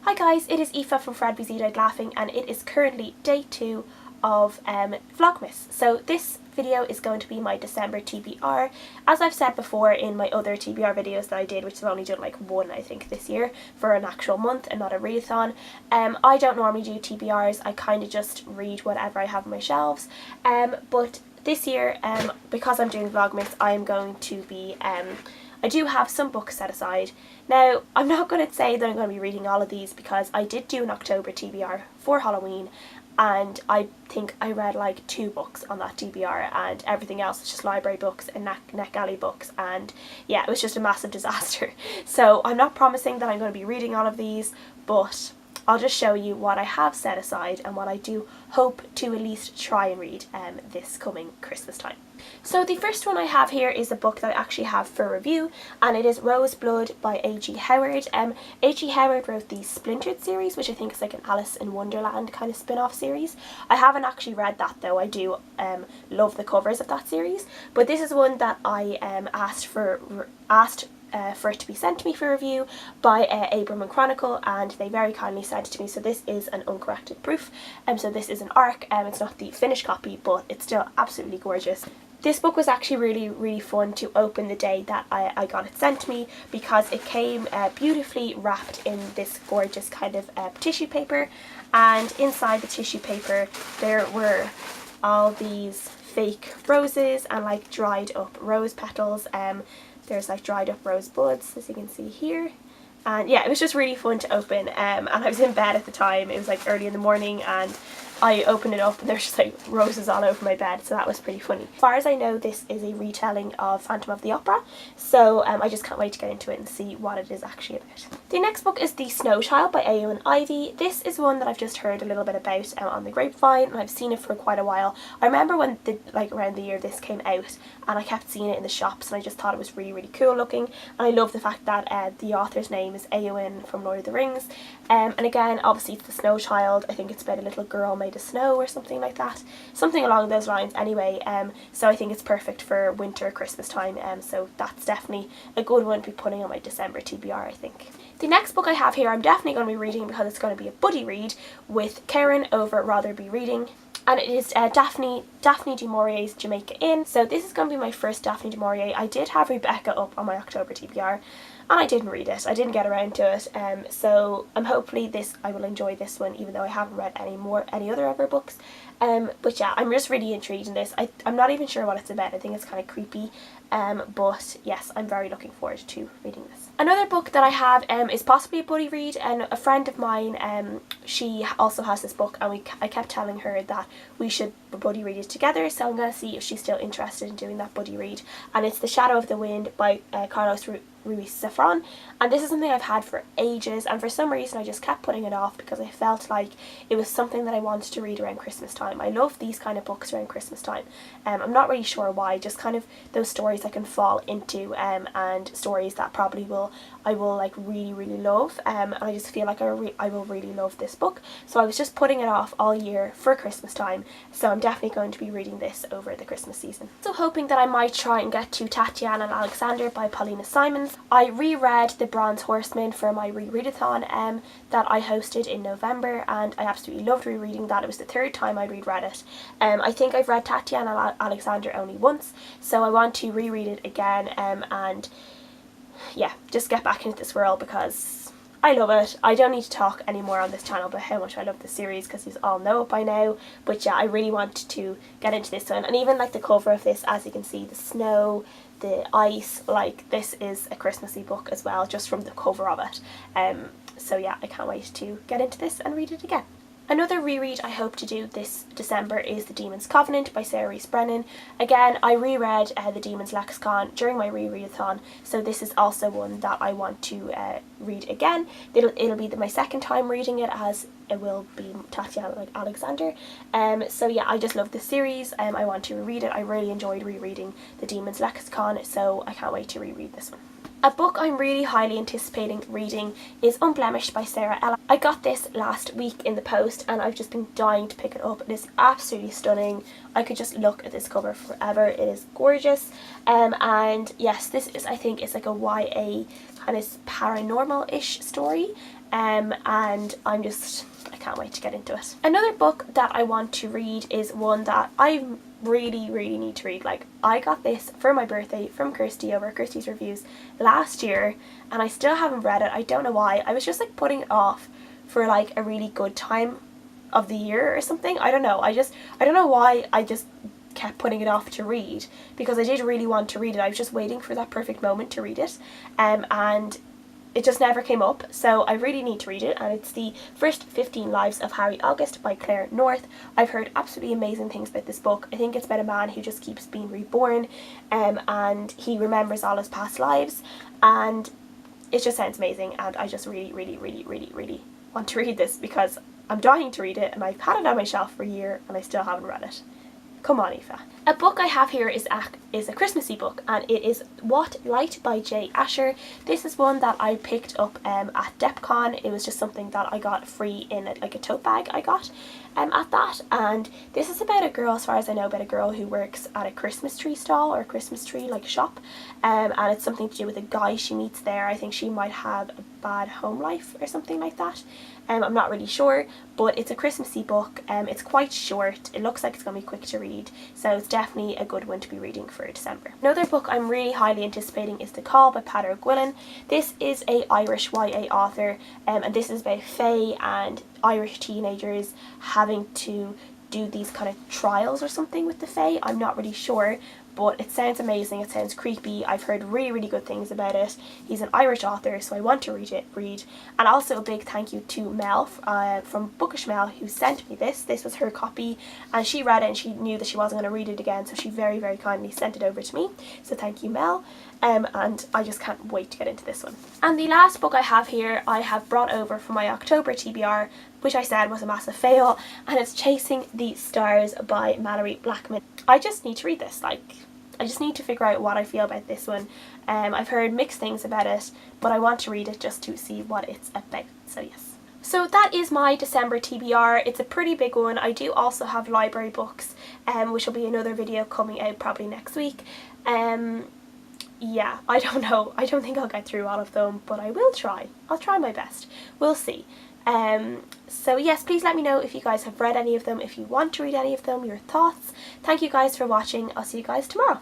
Hi guys, it is Aoife from Fred BZ Died Laughing and it is currently day 2 of Vlogmas. So this video is going to be my December TBR. As I've said before in my other TBR videos that I did, which I've only done like one I think this year for an actual month and not a readathon, I don't normally do TBRs. I kind of just read whatever I have on my shelves, but this year, because I'm doing Vlogmas, I'm going to be I do have some books set aside. Now, I'm not going to say that I'm going to be reading all of these because I did do an October TBR for Halloween and I think I read like 2 books on that TBR and everything else was just library books and NetGalley books, and yeah, it was just a massive disaster. So I'm not promising that I'm going to be reading all of these, but I'll just show you what I have set aside and what I do hope to at least try and read this coming Christmas time. So the first one I have here is a book that I actually have for review, and it is Rose Blood by A.G. Howard. A.G. Howard wrote the Splintered series, which I think is like an Alice in Wonderland kind of spin-off series. I haven't actually read that though. I do love the covers of that series, but this is one that I asked for it to be sent to me for review by Abram and Chronicle, and they very kindly sent it to me. So this is an uncorrected proof, so this is an ARC, it's not the finished copy, but it's still absolutely gorgeous. This book was actually really fun to open the day that I got it sent to me, because it came beautifully wrapped in this gorgeous kind of tissue paper, and inside the tissue paper there were all these fake roses and like dried up rose petals. There's like dried up rose buds, as you can see here. And yeah, it was just really fun to open, and I was in bed at the time. It was like early in the morning and I opened it up and there's just like roses all over my bed, so that was pretty funny. As far as I know, this is a retelling of Phantom of the Opera, so I just can't wait to get into it and see what it is actually about. The next book is The Snow Child by Eowyn Ivy. This is one that I've just heard a little bit about on the grapevine, and I've seen it for quite a while. I remember when around the year this came out, and I kept seeing it in the shops, and I just thought it was really cool looking, and I love the fact that the author's name is Eowyn from Lord of the Rings, and again, obviously it's the Snow Child. I think it's about a little girl made of snow or something like that, something along those lines anyway, so I think it's perfect for winter, Christmas time, so that's definitely a good one to be putting on my December TBR, I think. The next book I have here I'm definitely going to be reading because it's going to be a buddy read with Karen over at Rather Be Reading, and it is Daphne du Maurier's Jamaica Inn. So this is going to be my first Daphne du Maurier. I did have Rebecca up on my October TBR and I didn't read it. I didn't get around to it, so hopefully I will enjoy this one, even though I haven't read any other of her books. But yeah, I'm just really intrigued in this. I'm not even sure what it's about. I think it's kind of creepy, but yes, I'm very looking forward to reading this. Another book that I have is possibly a buddy read, and a friend of mine, she also has this book, and I kept telling her that we should buddy read it together, so I'm going to see if she's still interested in doing that buddy read, and it's The Shadow of the Wind by Carlos Ruiz Zafran, and this is something I've had for ages, and for some reason I just kept putting it off because I felt like it was something that I wanted to read around Christmas time. I love these kind of books around Christmas time. I'm not really sure why, just kind of those stories I can fall into, and stories that probably I will like really love, and I just feel like I will really love this book, so I was just putting it off all year for Christmas time, so I'm definitely going to be reading this over the Christmas season. So hoping that I might try and get to Tatiana Alexander by Paulina Simons. I reread The Bronze Horseman for my rereadathon that I hosted in November, and I absolutely loved rereading that. It was the 3rd time I'd reread it. I think I've read Tatiana Alexander only once, so I want to reread it again, and yeah, just get back into this world because I love it. I don't need to talk anymore on this channel about how much I love the series because you all know it by now, but yeah, I really want to get into this one, and even like the cover of this, as you can see, the snow, the ice, like this is a Christmassy book as well, just from the cover of it. So yeah, I can't wait to get into this and read it again. Another reread I hope to do this December is The Demon's Covenant by Sarah Rees Brennan. Again, I reread The Demon's Lexicon during my rereadathon, so this is also one that I want to read again. It'll be my 2nd time reading it, as it will be Tatiana Alexander. So yeah, I just love this series. I want to reread it. I really enjoyed rereading The Demon's Lexicon, so I can't wait to reread this one. A book I'm really highly anticipating reading is Unblemished by Sarah Ella. I got this last week in the post and I've just been dying to pick it up. It is absolutely stunning. I could just look at this cover forever. It is gorgeous. And yes, this is, I think, it's like a YA kind of paranormal-ish story. and I can't wait to get into it. Another book that I want to read is one that I really need to read. Like, I got this for my birthday from Kirsty over Kirsty's Reviews last year, and I still haven't read it. I don't know why. I was just like putting it off for like a really good time of the year or something. I don't know. I don't know why I just kept putting it off to read, because I did really want to read it. I was just waiting for that perfect moment to read it, and it just never came up, so I really need to read it, and it's The First 15 Lives of Harry August by Claire North. I've heard absolutely amazing things about this book. I think it's about a man who just keeps being reborn, and he remembers all his past lives, and it just sounds amazing, and I just really want to read this, because I'm dying to read it, and I've had it on my shelf for a year, and I still haven't read it. Come on, Aoife. A book I have here is a Christmassy book, and it is What Light by J. Asher. This is one that I picked up at DepCon. It was just something that I got free in like a tote bag I got at that, and this is about a girl, as far as I know, about a girl who works at a Christmas tree stall or a Christmas tree like shop, and it's something to do with a guy she meets there. I think she might have a bad home life or something like that. I'm not really sure, but it's a Christmassy book. It's quite short. It looks like it's going to be quick to read, so it's definitely a good one to be reading for December. Another book I'm really highly anticipating is The Call by Peadar Gwillan. This is a Irish YA author, and this is about fae and Irish teenagers having to do these kind of trials or something with the fae. I'm not really sure, but it sounds amazing. It sounds creepy. I've heard really good things about it. He's an Irish author, so I want to read. And also a big thank you to Mel from Bookish Mel, who sent me this. This was her copy, and she read it and she knew that she wasn't going to read it again, so she very kindly sent it over to me. So thank you, Mel. And I just can't wait to get into this one. And the last book I have here, I have brought over from my October TBR, which I said was a massive fail, and it's Chasing the Stars by Mallory Blackman. I just need to read this. Like, I just need to figure out what I feel about this one. I've heard mixed things about it, but I want to read it just to see what it's about. So yes. So that is my December TBR. It's a pretty big one. I do also have library books, which will be another video coming out probably next week. Yeah, I don't know. I don't think I'll get through all of them, but I will try. I'll try my best. We'll see. So yes, please let me know if you guys have read any of them, if you want to read any of them, your thoughts. Thank you guys for watching. I'll see you guys tomorrow.